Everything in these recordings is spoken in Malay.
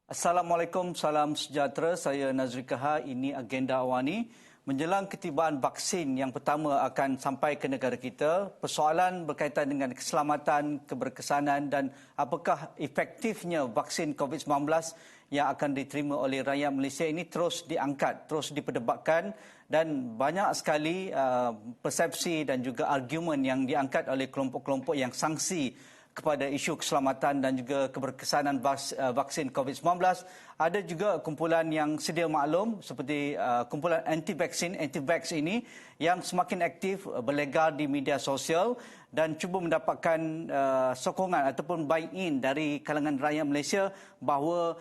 Assalamualaikum, salam sejahtera. Saya Nazri Kaha. Ini agenda awani. Menjelang ketibaan vaksin yang pertama akan sampai ke negara kita, persoalan berkaitan dengan keselamatan, keberkesanan dan apakah efektifnya vaksin COVID-19 yang akan diterima oleh rakyat Malaysia ini terus diangkat, terus diperdebatkan dan banyak sekali persepsi dan juga argumen yang diangkat oleh kelompok-kelompok yang sangsi kepada isu keselamatan dan juga keberkesanan vaksin COVID-19. Ada juga kumpulan yang sedia maklum seperti kumpulan anti-vax ini yang semakin aktif berlegar di media sosial dan cuba mendapatkan sokongan ataupun buy-in dari kalangan rakyat Malaysia bahawa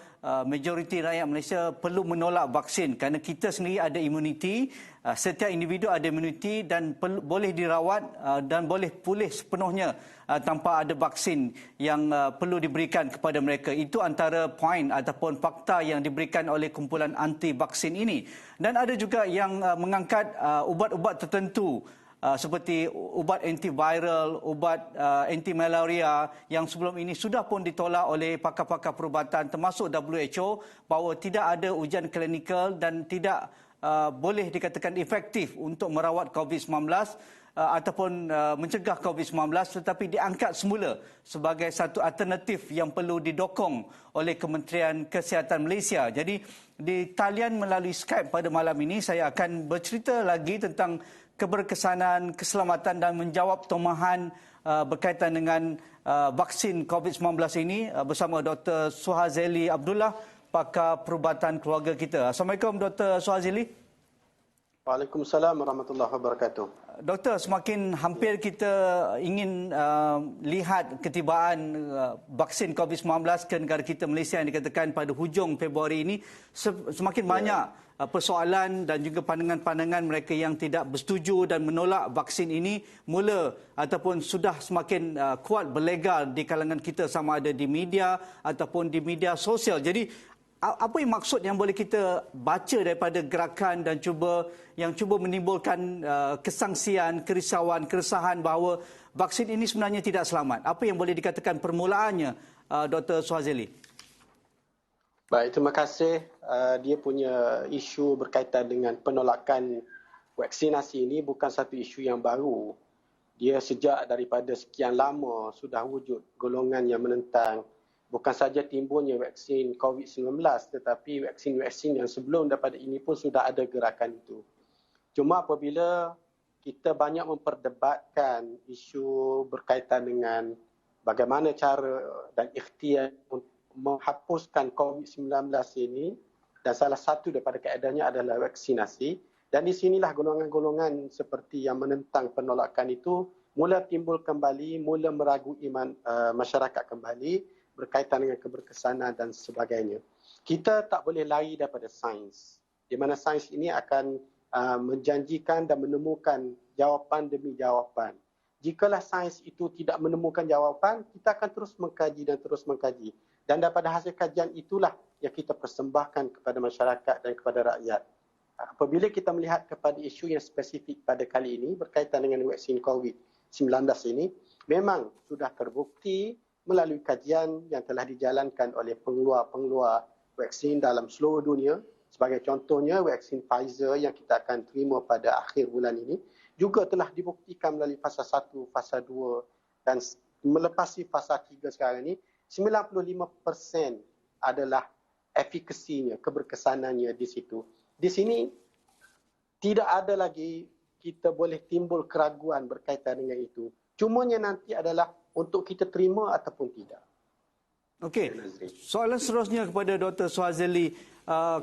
majoriti rakyat Malaysia perlu menolak vaksin kerana kita sendiri ada imuniti, setiap individu ada imuniti dan boleh dirawat dan boleh pulih sepenuhnya tanpa ada vaksin yang perlu diberikan kepada mereka. Itu antara poin ataupun fakta yang diberikan oleh kumpulan anti-vaksin ini. Dan ada juga yang mengangkat ubat-ubat tertentu seperti ubat antiviral, ubat anti-malaria yang sebelum ini sudah pun ditolak oleh pakar-pakar perubatan termasuk WHO bahawa tidak ada ujian klinikal dan tidak boleh dikatakan efektif untuk merawat COVID-19 ataupun mencegah COVID-19, tetapi diangkat semula sebagai satu alternatif yang perlu didokong oleh Kementerian Kesihatan Malaysia. Jadi di talian melalui Skype pada malam ini saya akan bercerita lagi tentang keberkesanan, keselamatan dan menjawab tomahan berkaitan dengan vaksin COVID-19 ini bersama Dr. Suhazeli Abdullah, pakar perubatan keluarga kita. Assalamualaikum Dr. Suhazeli. Waalaikumsalam warahmatullahi wabarakatuh. Doktor, semakin hampir kita ingin lihat ketibaan vaksin COVID-19 ke negara kita Malaysia yang dikatakan pada hujung Februari ini, semakin banyak persoalan dan juga pandangan-pandangan mereka yang tidak bersetuju dan menolak vaksin ini mula ataupun sudah semakin kuat berlegar di kalangan kita sama ada di media ataupun di media sosial. Jadi apa yang maksud yang boleh kita baca daripada gerakan dan cuba menimbulkan kesangsian, kerisauan, keresahan bahawa vaksin ini sebenarnya tidak selamat? Apa yang boleh dikatakan permulaannya, Dr. Suhazeli? Baik, terima kasih. Dia punya isu berkaitan dengan penolakan vaksinasi ini bukan satu isu yang baru. Dia sejak daripada sekian lama sudah wujud golongan yang menentang bukan saja timbulnya vaksin COVID-19 tetapi vaksin-vaksin yang sebelum daripada ini pun sudah ada gerakan itu. Cuma apabila kita banyak memperdebatkan isu berkaitan dengan bagaimana cara dan ikhtiar untuk menghapuskan COVID-19 ini dan salah satu daripada kaedahnya adalah vaksinasi, dan di sinilah golongan-golongan seperti yang menentang penolakan itu mula timbul kembali, mula meragu iman masyarakat kembali berkaitan dengan keberkesanan dan sebagainya. Kita tak boleh lari daripada sains, di mana sains ini akan menjanjikan dan menemukan jawapan demi jawapan. Jikalau sains itu tidak menemukan jawapan, kita akan terus mengkaji dan terus mengkaji. Dan daripada hasil kajian itulah yang kita persembahkan kepada masyarakat dan kepada rakyat. Apabila kita melihat kepada isu yang spesifik pada kali ini berkaitan dengan vaksin COVID-19 ini, memang sudah terbukti melalui kajian yang telah dijalankan oleh pengeluar-pengeluar vaksin dalam seluruh dunia. Sebagai contohnya, vaksin Pfizer yang kita akan terima pada akhir bulan ini juga telah dibuktikan melalui fasa 1, fasa 2 dan melepasi fasa 3 sekarang ini, 95% adalah efikasinya, keberkesanannya di situ. Di sini tidak ada lagi kita boleh timbul keraguan berkaitan dengan itu. Cumanya nanti adalah untuk kita terima ataupun tidak. Okey, soalan seterusnya kepada Dr. Suhazeli.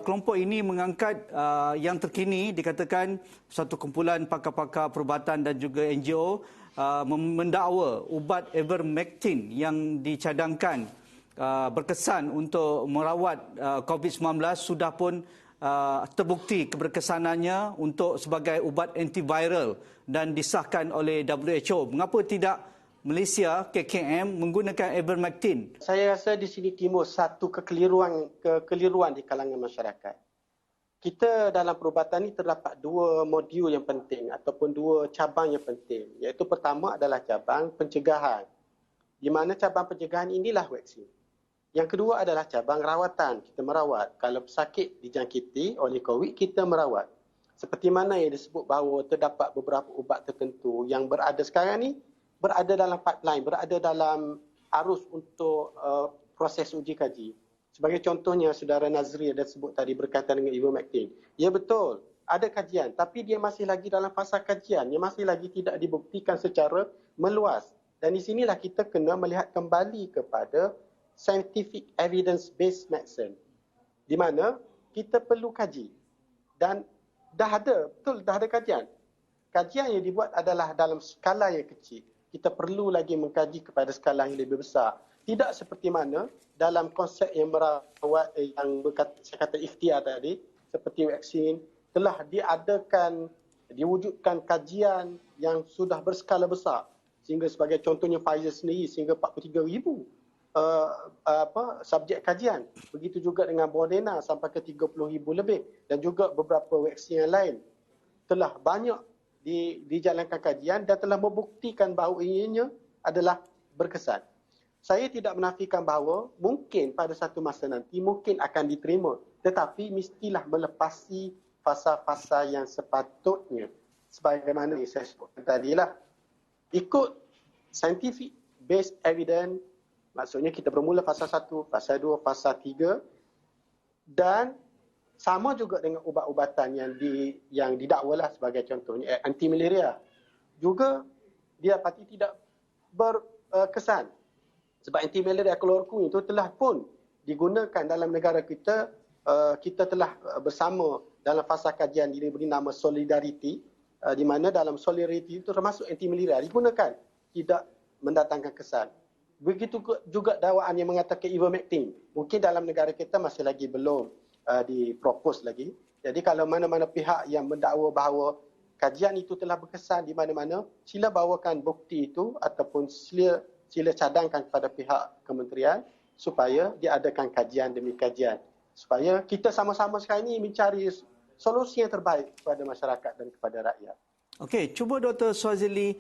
Kelompok ini mengangkat yang terkini dikatakan satu kumpulan pakar-pakar perubatan dan juga NGO mendakwa ubat Ivermectin yang dicadangkan berkesan untuk merawat COVID-19 sudah pun terbukti keberkesanannya untuk sebagai ubat antiviral dan disahkan oleh WHO. Mengapa tidak Malaysia, KKM menggunakan Ivermectin? Saya rasa di sini timbul satu kekeliruan di kalangan masyarakat. Kita dalam perubatan ini terdapat dua modul yang penting ataupun dua cabang yang penting. Iaitu pertama adalah cabang pencegahan. Di mana cabang pencegahan inilah vaksin. Yang kedua adalah cabang rawatan. Kita merawat. Kalau pesakit dijangkiti oleh COVID, kita merawat. Seperti mana yang disebut bahawa terdapat beberapa ubat tertentu yang berada sekarang ni, berada dalam pipeline, berada dalam arus untuk proses uji kaji. Sebagai contohnya, Saudara Nazri ada sebut tadi berkaitan dengan ivermectin. Ya betul, ada kajian. Tapi dia masih lagi dalam fasa kajian. Dia masih lagi tidak dibuktikan secara meluas. Dan di sinilah kita kena melihat kembali kepada scientific evidence-based medicine, di mana kita perlu kaji. Dan dah ada kajian. Kajian yang dibuat adalah dalam skala yang kecil. Kita perlu lagi mengkaji kepada skala yang lebih besar. Tidak seperti mana dalam konsep yang merawat, yang saya kata ikhtiar tadi, seperti vaksin, telah diwujudkan kajian yang sudah berskala besar. Sehingga sebagai contohnya Pfizer sendiri, sehingga 43,000 subjek kajian. Begitu juga dengan Moderna sampai ke 30,000 lebih. Dan juga beberapa vaksin yang lain telah banyak dijalankan kajian dan telah membuktikan bahawa ianya adalah berkesan. Saya tidak menafikan bahawa mungkin pada satu masa nanti mungkin akan diterima. Tetapi mestilah melepasi fasa-fasa yang sepatutnya. Sebagaimana yang saya sebutkan tadilah. Ikut scientific based evidence. Maksudnya kita bermula fasa 1, fasa 2, fasa 3 dan sama juga dengan ubat-ubatan yang didakwalah sebagai contohnya anti-malaria. Juga dia pasti tidak berkesan. Sebab anti-malaria kloroquine itu telah pun digunakan dalam negara kita. Kita telah bersama dalam fasa kajian diberi nama Solidarity, di mana dalam Solidarity itu termasuk anti-malaria digunakan, tidak mendatangkan kesan. Begitu juga dakwaan yang mengatakan ivermectin. Mungkin dalam negara kita masih lagi belum dipropos lagi. Jadi kalau mana-mana pihak yang mendakwa bahawa kajian itu telah berkesan di mana-mana, sila bawakan bukti itu ataupun sila cadangkan kepada pihak kementerian supaya diadakan kajian demi kajian. Supaya kita sama-sama sekarang ini mencari solusi yang terbaik kepada masyarakat dan kepada rakyat. Okey, cuba Dr. Swazili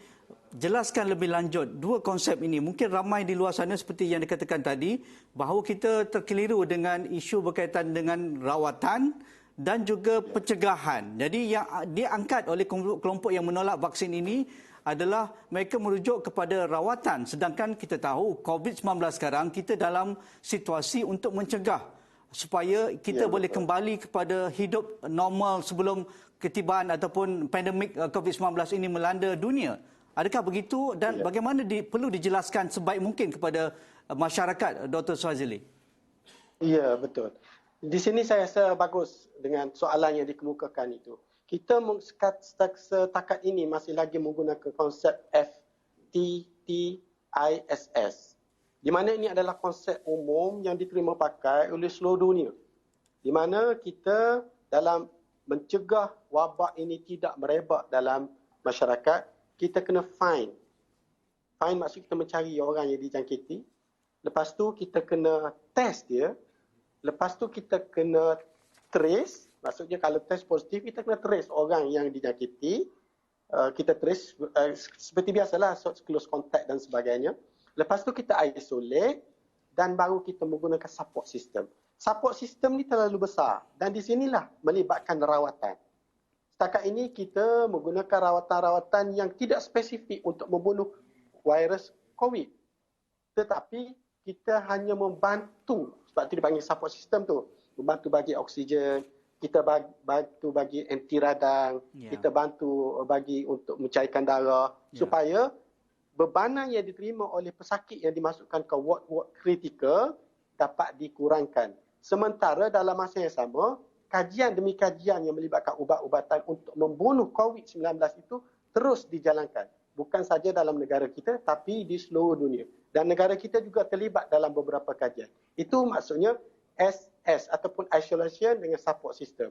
jelaskan lebih lanjut dua konsep ini. Mungkin ramai di luar sana seperti yang dikatakan tadi bahawa kita terkeliru dengan isu berkaitan dengan rawatan dan juga pencegahan. Jadi yang diangkat oleh kelompok yang menolak vaksin ini adalah mereka merujuk kepada rawatan. Sedangkan kita tahu COVID-19 sekarang kita dalam situasi untuk mencegah supaya kita boleh kembali kepada hidup normal sebelum ketibaan ataupun pandemik COVID-19 ini melanda dunia. Adakah begitu dan bagaimana perlu dijelaskan sebaik mungkin kepada masyarakat, Dr. Swazili? Ya, betul. Di sini saya rasa bagus dengan soalan yang dikemukakan itu. Kita setakat ini masih lagi menggunakan konsep FTTISS. Di mana ini adalah konsep umum yang diterima pakai oleh seluruh dunia. Di mana kita dalam mencegah wabak ini tidak merebak dalam masyarakat, kita kena find. Find maksud kita mencari orang yang dijangkiti. Lepas tu kita kena test dia. Lepas tu kita kena trace. Maksudnya kalau test positif, kita kena trace orang yang dijangkiti. Kita trace seperti biasalah, close contact dan sebagainya. Lepas tu kita isolate dan baru kita menggunakan support system. Support system ni terlalu besar dan di sinilah melibatkan rawatan. Setakat ini kita menggunakan rawatan-rawatan yang tidak spesifik untuk membunuh virus COVID. Tetapi kita hanya membantu, sebab itu dipanggil support system tu, membantu bagi oksigen, kita bantu bagi anti radang, kita bantu bagi untuk mencairkan darah supaya bebanan yang diterima oleh pesakit yang dimasukkan ke ward-ward kritikal dapat dikurangkan. Sementara dalam masa yang sama, kajian demi kajian yang melibatkan ubat-ubatan untuk membunuh COVID-19 itu terus dijalankan. Bukan saja dalam negara kita, tapi di seluruh dunia. Dan negara kita juga terlibat dalam beberapa kajian. Itu maksudnya SS ataupun isolation dengan support system.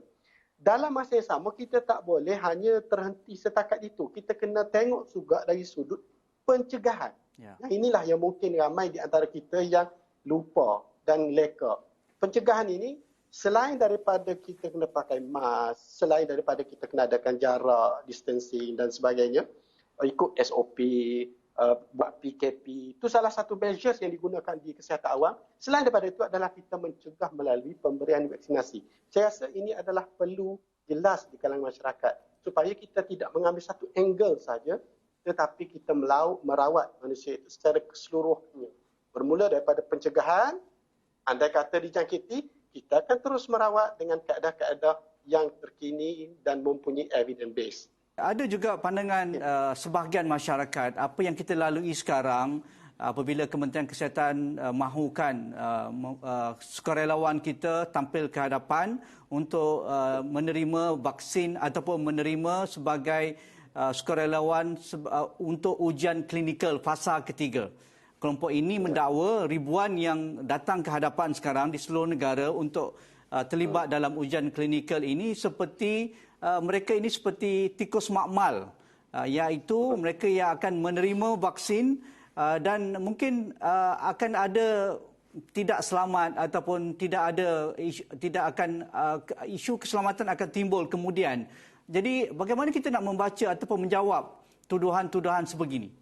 Dalam masa yang sama, kita tak boleh hanya terhenti setakat itu. Kita kena tengok juga dari sudut pencegahan. Nah, inilah yang mungkin ramai di antara kita yang lupa dan leka. Pencegahan ini selain daripada kita kena pakai mask, selain daripada kita kena adakan jarak, distancing dan sebagainya, ikut SOP, buat PKP. Itu salah satu measures yang digunakan di kesihatan awam. Selain daripada itu adalah kita mencegah melalui pemberian vaksinasi. Saya rasa ini adalah perlu jelas di kalangan masyarakat supaya kita tidak mengambil satu angle saja, tetapi kita merawat manusia itu secara keseluruhannya. Bermula daripada pencegahan, andai kata dijangkiti, kita akan terus merawat dengan kaedah-kaedah yang terkini dan mempunyai evidence base. Ada juga pandangan sebahagian masyarakat apa yang kita lalui sekarang apabila Kementerian Kesihatan mahukan sukarelawan kita tampil ke hadapan untuk menerima vaksin ataupun menerima sebagai sukarelawan untuk ujian klinikal fasa ketiga. Kelompok ini mendakwa ribuan yang datang ke hadapan sekarang di seluruh negara untuk terlibat dalam ujian klinikal ini seperti mereka ini seperti tikus makmal, iaitu mereka yang akan menerima vaksin dan mungkin akan ada tidak selamat ataupun tidak akan isu keselamatan akan timbul kemudian. Jadi bagaimana kita nak membaca ataupun menjawab tuduhan-tuduhan sebegini?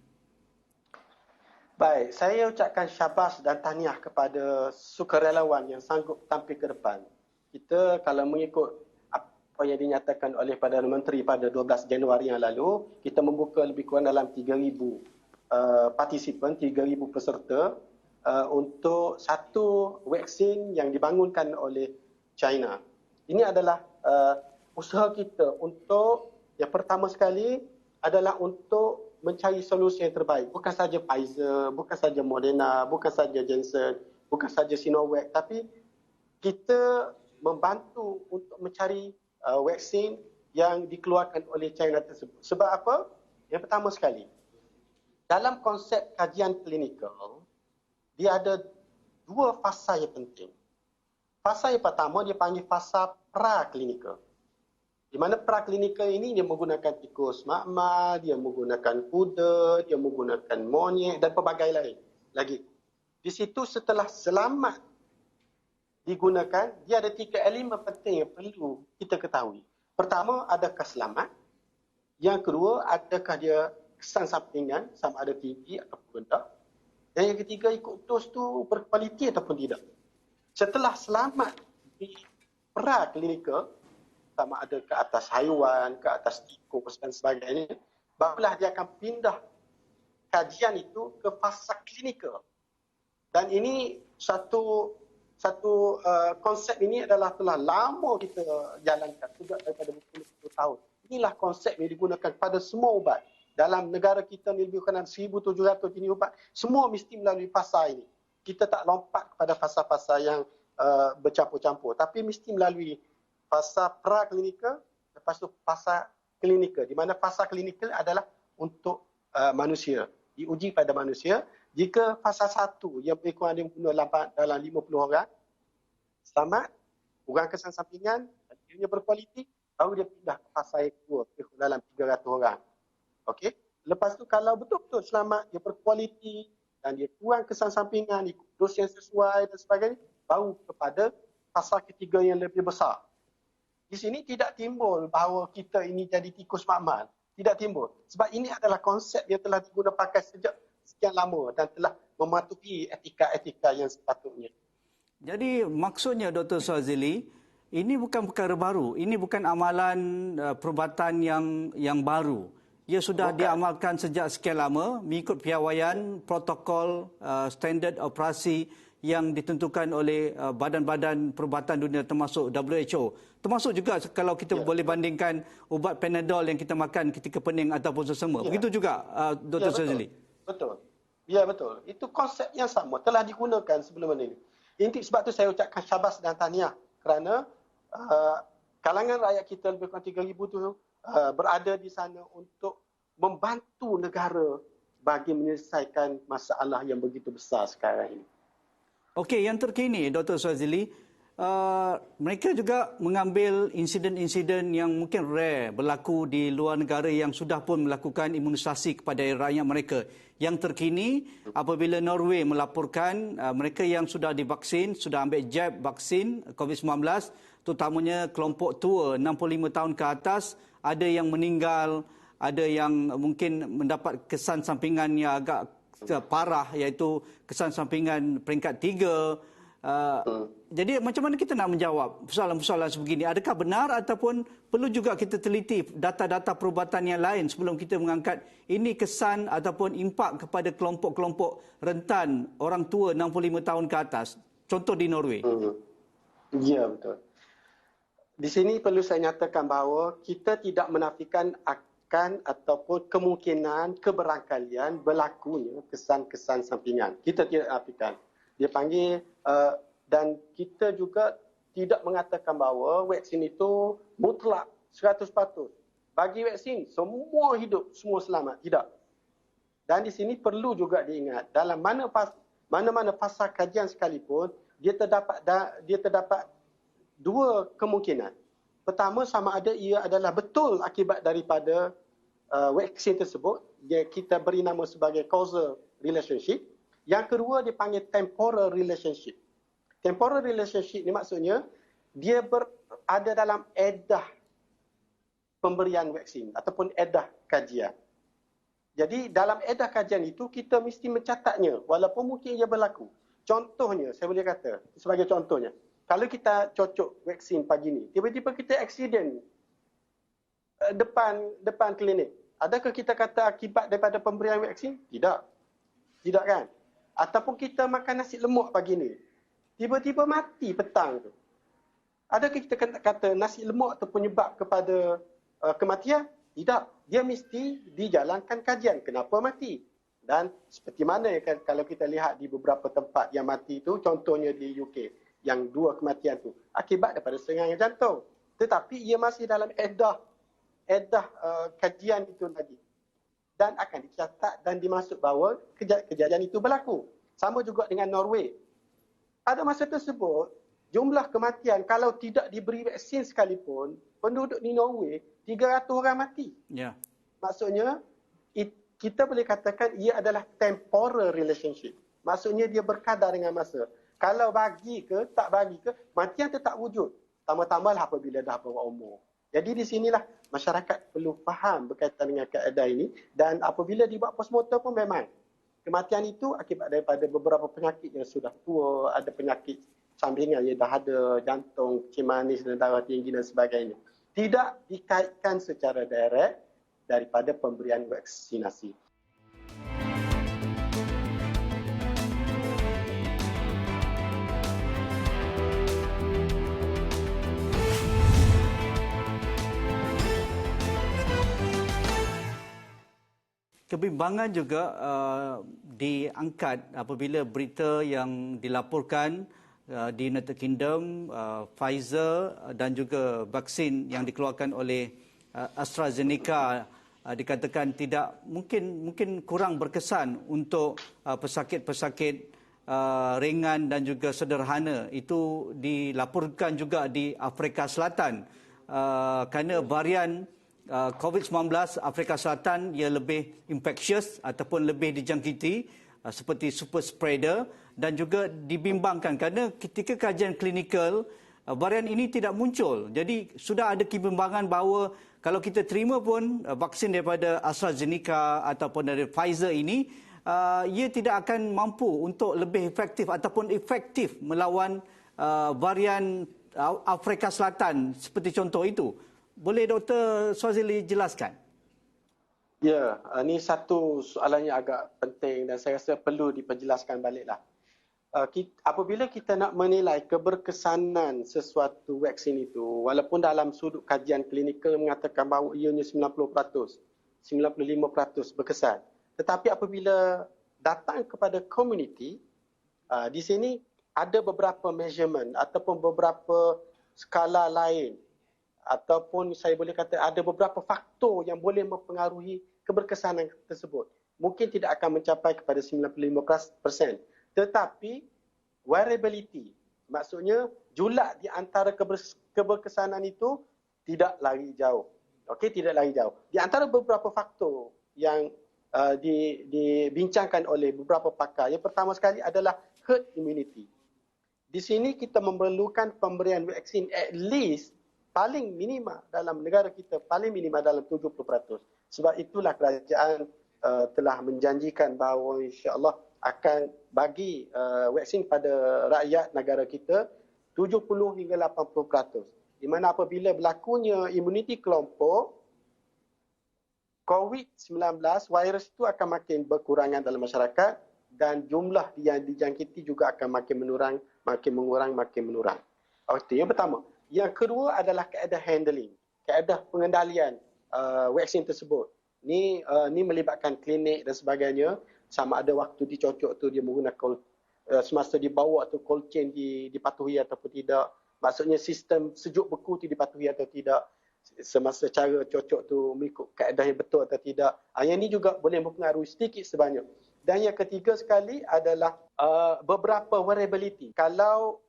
Baik, saya ucapkan syabas dan tahniah kepada sukarelawan yang sanggup tampil ke depan. Kita kalau mengikut apa yang dinyatakan oleh Perdana Menteri pada 12 Januari yang lalu, kita membuka lebih kurang dalam 3,000 partisipan, 3,000 peserta untuk satu vaksin yang dibangunkan oleh China. Ini adalah usaha kita untuk yang pertama sekali adalah untuk mencari solusi yang terbaik. Bukan saja Pfizer, bukan saja Moderna, bukan saja Janssen, bukan saja Sinovac, tapi kita membantu untuk mencari vaksin yang dikeluarkan oleh China tersebut. Sebab apa? Yang pertama sekali, dalam konsep kajian klinikal, dia ada dua fasa yang penting. Fasa yang pertama dia panggil fasa praklinikal. Di mana praklinikal ini dia menggunakan tikus makmal, dia menggunakan kuda, dia menggunakan monyet dan pelbagai lain lagi. Di situ setelah selamat digunakan, dia ada 3 elemen penting yang perlu kita ketahui. Pertama, adakah selamat? Yang kedua, adakah dia kesan sampingan, sama ada tinggi ataupun rendah? Dan yang ketiga, ikut dos tu berkualiti ataupun tidak. Setelah selamat di praklinikal, sama ada ke atas haiwan, ke atas tikus dan sebagainya, barulah dia akan pindah kajian itu ke fasa klinikal. Dan ini satu konsep ini adalah telah lama kita jalankan, sudah daripada berpuluh-puluh tahun. Inilah konsep yang digunakan pada semua ubat. Dalam negara kita ni lebih kurang 1,700 jenis ubat, semua mesti melalui fasa ini. Kita tak lompat kepada fasa-fasa yang bercampur-campur, tapi mesti melalui fasa praklinikal, lepas tu fasa klinikal. Di mana fasa klinikal adalah untuk manusia, diuji pada manusia. Jika fasa 1 yang lebih kurang dia guna dalam 50 orang, selamat, kurang kesan sampingan, dan dia berkualiti, baru dia pindah ke fasa yang kedua, dalam 300 orang. Okey. Lepas tu kalau betul-betul selamat, dia berkualiti, dan dia kurang kesan sampingan, ikut dos yang sesuai dan sebagainya, baru kepada fasa ketiga yang lebih besar. Di sini tidak timbul bahawa kita ini jadi tikus makmal. Tidak timbul. Sebab ini adalah konsep yang telah digunakan pakai sejak sekian lama dan telah mematuhi etika-etika yang sepatutnya. Jadi maksudnya Dr. Shazili, ini bukan perkara baru. Ini bukan amalan perubatan yang baru. Ia sudah diamalkan sejak sekian lama mengikut piawaian protokol standard operasi yang ditentukan oleh badan-badan perubatan dunia termasuk WHO. Termasuk juga kalau kita boleh bandingkan ubat Panadol yang kita makan ketika pening ataupun sesama. Begitu juga Dr. Shazili. Betul. Ya, betul. Itu konsep yang sama telah digunakan sebelum ini. Sebab tu saya ucapkan syabas dan tahniah kerana kalangan rakyat kita lebih kurang 3,000 tu berada di sana untuk membantu negara bagi menyelesaikan masalah yang begitu besar sekarang ini. Okey, yang terkini Dr. Shazili, mereka juga mengambil insiden-insiden yang mungkin rare berlaku di luar negara yang sudah pun melakukan imunisasi kepada rakyat mereka. Yang terkini apabila Norway melaporkan mereka yang sudah divaksin, sudah ambil jab vaksin COVID-19, terutamanya kelompok tua 65 tahun ke atas, ada yang meninggal ada yang mungkin mendapat kesan sampingan yang agak parah, iaitu kesan sampingan peringkat 3. Jadi macam mana kita nak menjawab persoalan-persoalan sebegini? Adakah benar ataupun perlu juga kita teliti data-data perubatan yang lain sebelum kita mengangkat ini kesan ataupun impak kepada kelompok-kelompok rentan orang tua 65 tahun ke atas? Contoh di Norway. Ya, betul. Di sini perlu saya nyatakan bahawa kita tidak menafikan akan ataupun kemungkinan keberangkalian berlakunya kesan-kesan sampingan. Kita tidak nafikan. Dia panggil dan kita juga tidak mengatakan bahawa vaksin itu mutlak 100%. Bagi vaksin, semua hidup, semua selamat. Tidak. Dan di sini perlu juga diingat, dalam mana-mana fasa kajian sekalipun, dia terdapat dua kemungkinan. Pertama, sama ada ia adalah betul akibat daripada vaksin tersebut, kita beri nama sebagai causal relationship. Yang kedua dipanggil temporal relationship. Temporal relationship ni maksudnya dia berada dalam edah pemberian vaksin ataupun edah kajian. Jadi dalam edah kajian itu kita mesti mencatatnya walaupun mungkin ia berlaku. Contohnya, saya boleh kata sebagai contohnya, kalau kita cocok vaksin pagi ni, tiba-tiba kita accident depan klinik. Adakah kita kata akibat daripada pemberian vaksin? Tidak. Tidak kan? Ataupun kita makan nasi lemak pagi ni, tiba-tiba mati petang tu. Adakah kita kata nasi lemak tu penyebab kepada kematian? Tidak. Dia mesti dijalankan kajian kenapa mati. Dan seperti mana kalau kita lihat di beberapa tempat yang mati itu, contohnya di UK, yang 2 kematian tu akibat daripada serangan jantung. Tetapi ia masih dalam edah kajian itu lagi. Dan akan dicatat dan dimaksud bahawa kejadian itu berlaku. Sama juga dengan Norway. Pada masa tersebut, jumlah kematian kalau tidak diberi vaksin sekalipun, penduduk di Norway 300 orang mati. Ya. Maksudnya, kita boleh katakan ia adalah temporal relationship. Maksudnya dia berkadar dengan masa. Kalau bagi ke, tak bagi ke, matian tetap wujud. Tambah-tambahlah apabila dah berumur. Jadi di sinilah masyarakat perlu faham berkaitan dengan kaedah ini. Dan apabila dibuat postmortem pun memang kematian itu akibat daripada beberapa penyakit yang sudah tua, ada penyakit sampingan yang dah ada, jantung, kencing manis dan darah tinggi dan sebagainya. Tidak dikaitkan secara direct daripada pemberian vaksinasi. Kebimbangan juga diangkat apabila berita yang dilaporkan di United Kingdom, Pfizer dan juga vaksin yang dikeluarkan oleh AstraZeneca dikatakan tidak mungkin kurang berkesan untuk pesakit-pesakit ringan dan juga sederhana. Itu dilaporkan juga di Afrika Selatan kerana varian COVID-19 Afrika Selatan ia lebih infectious ataupun lebih dijangkiti seperti super spreader dan juga dibimbangkan kerana ketika kajian klinikal varian ini tidak muncul. Jadi sudah ada kebimbangan bahawa kalau kita terima pun vaksin daripada AstraZeneca ataupun dari Pfizer ini ia tidak akan mampu untuk lebih efektif ataupun efektif melawan varian Afrika Selatan seperti contoh itu. Boleh Dr. Swazili jelaskan? Ya, ini satu soalan yang agak penting dan saya rasa perlu diperjelaskan baliklah. Apabila kita nak menilai keberkesanan sesuatu vaksin itu, walaupun dalam sudut kajian klinikal mengatakan bahawa ianya 90%, 95% berkesan. Tetapi apabila datang kepada komuniti, di sini ada beberapa measurement ataupun beberapa skala lain ataupun saya boleh kata ada beberapa faktor yang boleh mempengaruhi keberkesanan tersebut. Mungkin tidak akan mencapai kepada 95%. Tetapi variability, maksudnya julat di antara keberkesanan itu tidak lari jauh. Okey, tidak lari jauh. Di antara beberapa faktor yang dibincangkan oleh beberapa pakar, yang pertama sekali adalah herd immunity. Di sini kita memerlukan pemberian vaksin at least paling minima dalam negara kita, paling minima dalam 70%. Sebab itulah kerajaan telah menjanjikan bahawa insya-Allah akan bagi vaksin pada rakyat negara kita 70 hingga 80%. Di mana apabila berlakunya imuniti kelompok, COVID-19, virus itu akan makin berkurangan dalam masyarakat dan jumlah yang dijangkiti juga akan makin menurun, makin menurun. Itu yang pertama. Yang kedua adalah kaedah handling, kaedah pengendalian vaksin tersebut. Ni melibatkan klinik dan sebagainya. Sama ada waktu dicocok tu dia menggunakan semasa dibawa tu cold chain dipatuhi ataupun tidak. Maksudnya sistem sejuk beku tu dipatuhi atau tidak. Semasa cara cocok tu mengikut kaedah yang betul atau tidak. Yang ini juga boleh mempengaruhi sedikit sebanyak. Dan yang ketiga sekali adalah beberapa variability. Kalau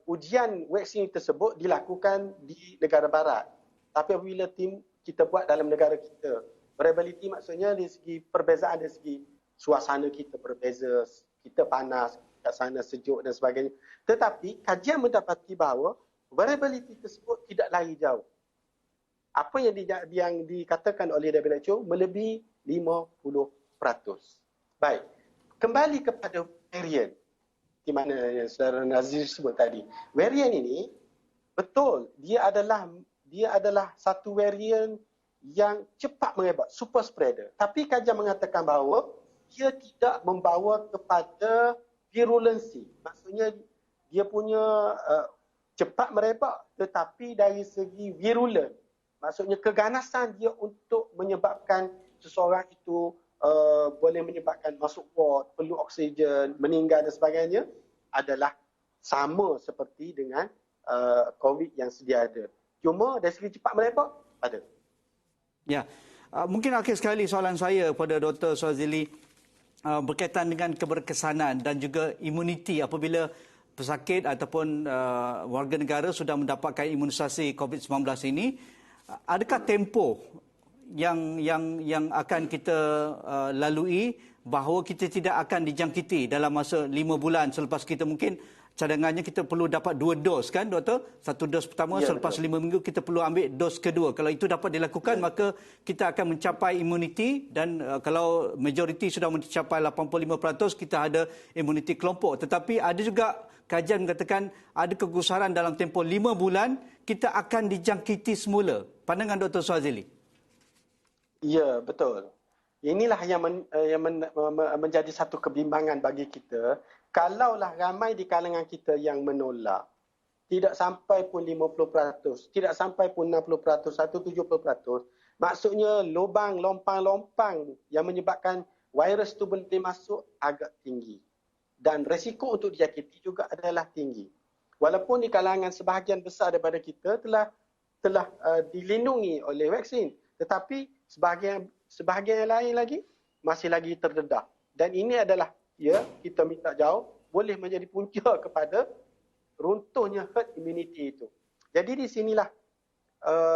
ujian vaksin tersebut dilakukan di negara barat, tapi apabila tim kita buat dalam negara kita, variability maksudnya dari segi perbezaan, dari segi suasana kita berbeza, kita panas, kat sana sejuk dan sebagainya. Tetapi kajian mendapati bahawa variability tersebut tidak lari jauh. Apa yang dikatakan oleh WHO melebihi 50%. Baik, kembali kepada varian di mana yang saudara Nazir sebut tadi. Varian ini betul, dia adalah satu varian yang cepat menyebar, super spreader. Tapi kajian mengatakan bahawa dia tidak membawa kepada virulensi. Maksudnya dia punya cepat merebak tetapi dari segi virulen. Maksudnya keganasan dia untuk menyebabkan seseorang itu boleh menyebabkan masuk ward, perlu oksigen, meninggal dan sebagainya adalah sama seperti dengan COVID yang sedia ada. Cuma dari segi cepat merebak ada. Ya, mungkin akhir sekali soalan saya kepada Dr. Swazili berkaitan dengan keberkesanan dan juga imuniti apabila pesakit ataupun warga negara sudah mendapatkan imunisasi COVID-19 ini. Adakah tempoh yang akan kita lalui bahawa kita tidak akan dijangkiti dalam masa 5 bulan selepas kita mungkin cadangannya kita perlu dapat 2 dos kan doktor? 1 dos pertama ya, selepas betul. 5 minggu kita perlu ambil dos kedua. Kalau itu dapat dilakukan ya, maka kita akan mencapai imuniti dan kalau majoriti sudah mencapai 85% kita ada imuniti kelompok. Tetapi ada juga kajian mengatakan ada kegusaran dalam tempoh 5 bulan kita akan dijangkiti semula. Pandangan Dr. Swazili? Ya, betul. Inilah yang menjadi satu kebimbangan bagi kita. Kalaulah ramai di kalangan kita yang menolak, tidak sampai pun 50%, tidak sampai pun 60% atau 70%, maksudnya lubang lompang-lompang yang menyebabkan virus itu boleh masuk agak tinggi. Dan resiko untuk dijangkiti juga adalah tinggi. Walaupun di kalangan sebahagian besar daripada kita telah dilindungi oleh vaksin, tetapi sebahagian yang lain lagi masih lagi terdedah. Dan ini adalah kita minta jauh boleh menjadi punca kepada runtuhnya herd immunity itu. Jadi di sinilah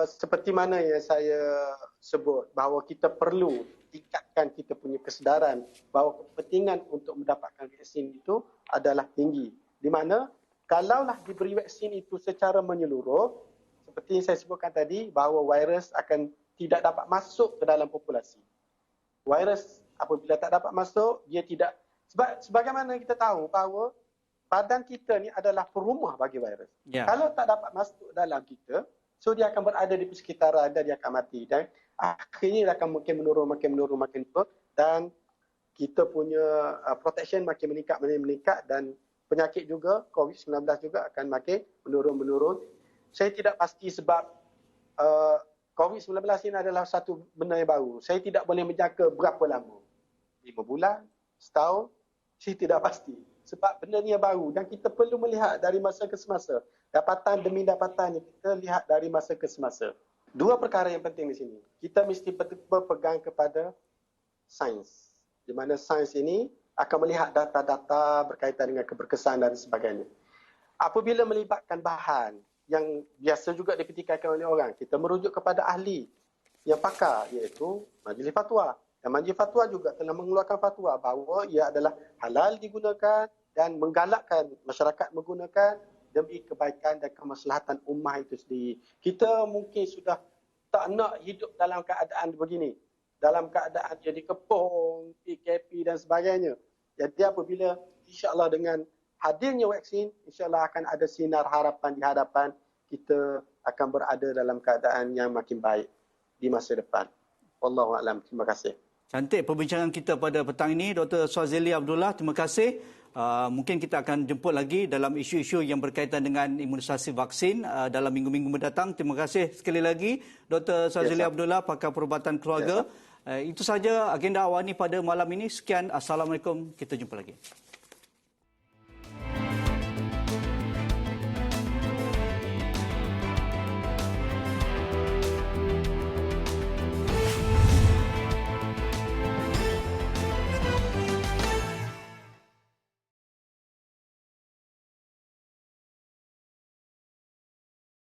seperti mana yang saya sebut bahawa kita perlu tingkatkan kita punya kesedaran bahawa kepentingan untuk mendapatkan vaksin itu adalah tinggi. Di mana kalaulah diberi vaksin itu secara menyeluruh, seperti yang saya sebutkan tadi bahawa virus akan tidak dapat masuk ke dalam populasi. Virus apabila tak dapat masuk, dia tidak. Sebagaimana kita tahu bahawa badan kita ni adalah perumah bagi virus. Yeah. Kalau tak dapat masuk dalam kita, so dia akan berada di persekitaran dan dia akan mati. Dan akhirnya dia akan makin menurun. Dan kita punya protection makin meningkat dan penyakit juga, COVID-19 juga akan makin menurun. Saya tidak pasti sebab COVID-19 ini adalah satu benda yang baru. Saya tidak boleh menjangka berapa lama. 5 bulan, setahun, saya tidak pasti. Sebab benda ni yang baru dan kita perlu melihat dari masa ke semasa. Dapatan demi dapatan kita lihat dari masa ke semasa. 2 perkara yang penting di sini. Kita mesti berpegang kepada sains. Di mana sains ini akan melihat data-data berkaitan dengan keberkesanan dan sebagainya. Apabila melibatkan bahan yang biasa juga dipertikaikan oleh orang, kita merujuk kepada ahli yang pakar iaitu Majlis Fatwa. Dan Majlis Fatwa juga telah mengeluarkan fatwa bahawa ia adalah halal digunakan dan menggalakkan masyarakat menggunakan demi kebaikan dan kemaslahatan ummah itu sendiri. Kita mungkin sudah tak nak hidup dalam keadaan begini. dalam keadaan dia dikepung, PKP dan sebagainya. Jadi apabila insya-Allah dengan hadirnya vaksin, insya-Allah akan ada sinar harapan di hadapan kita akan berada dalam keadaan yang makin baik di masa depan. Wallahu a'lam. Terima kasih. Cantik perbincangan kita pada petang ini, Dr. Swazili Abdullah. Terima kasih. Mungkin kita akan jemput lagi dalam isu-isu yang berkaitan dengan imunisasi vaksin dalam minggu-minggu mendatang. Terima kasih sekali lagi, Dr. Swazili Abdullah, pakar perubatan keluarga. Itu saja agenda awal ini pada malam ini. Sekian. Assalamualaikum. Kita jumpa lagi.